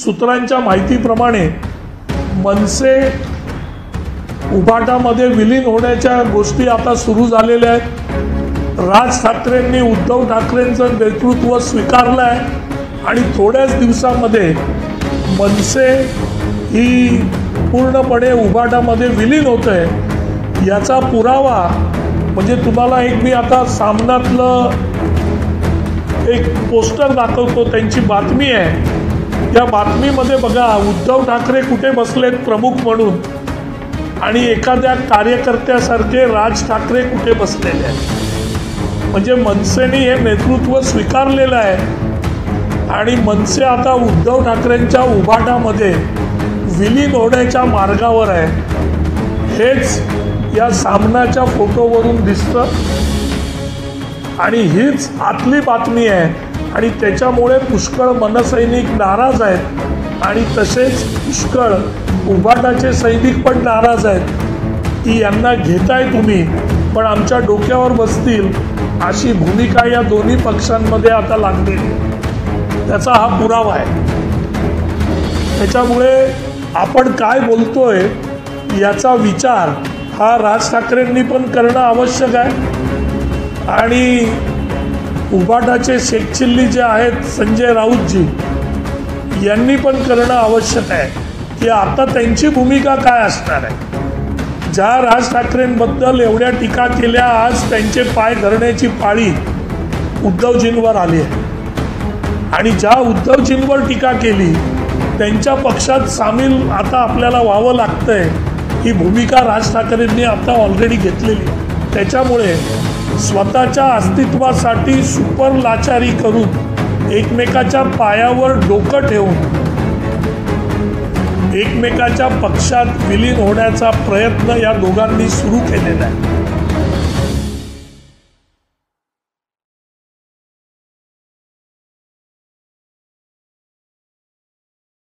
सूत्रांच्या माहितीप्रमाणे मनसे उभाटामध्ये विलीन होण्याच्या गोष्टी आता सुरू झालेल्या आहेत। राज ठाकरेंनी उद्धव ठाकरेंचं नेतृत्व स्वीकारलं आहे आणि थोड्याच दिवसामध्ये मनसे ही पूर्णपणे उभाटामध्ये विलीन होते। याचा पुरावा म्हणजे तुम्हाला एक मी आता सामनातलं एक पोस्टर दाखवतो, त्यांची बातमी आहे। त्या बातमीमध्ये बघा उद्धव ठाकरे कुठे बसलेत प्रमुख म्हणून आणि एखाद्या कार्यकर्त्यासारखे राज ठाकरे कुठे बसलेले आहेत। म्हणजे मनसेने हे नेतृत्व स्वीकारलेलं आहे आणि मनसे आता उद्धव ठाकरेंच्या उभाटामध्ये विलीन होण्याच्या मार्गावर आहे। हेच या सामनाच्या फोटोवरून दिसतं आणि हीच आतली बातमी आहे आणि त्याच्यामुळे पुष्कळ मनसैनिक नाराज आहेत आणि तसेच पुष्कळ उभाटाचे सैनिक पण नाराज आहेत की यांना घेताय तुम्ही पण आमच्या डोक्यावर बसतील, अशी भूमिका या दोन्ही पक्षांमध्ये आता लागलेली। त्याचा हा पुरावा आहे। त्याच्यामुळे आपण काय बोलतोय याचा विचार हा राज ठाकरेंनी पण करणं आवश्यक आहे आणि उभाटाचे शेखचिल्ली जे आहेत संजय राऊतजी यांनी पण करणं आवश्यक आहे की आता त्यांची भूमिका काय असणार आहे। ज्या राज ठाकरेंबद्दल एवढ्या टीका केल्या, आज त्यांचे पाय धरण्याची पाळी उद्धवजींवर आली आहे आणि ज्या उद्धवजींवर टीका केली त्यांच्या पक्षात सामील आता आपल्याला व्हावं लागतंय। ही भूमिका राज ठाकरेंनी आता ऑलरेडी घेतलेली। त्याच्यामुळे स्वतःच्या अस्तित्वासाठी सुपर लाचारी करून एकमेकाच्या पायावर डोकं ठेवून एकमेकाच्या पक्षात विलीन होण्याचा प्रयत्न या दोघांनी सुरू केलेला आहे।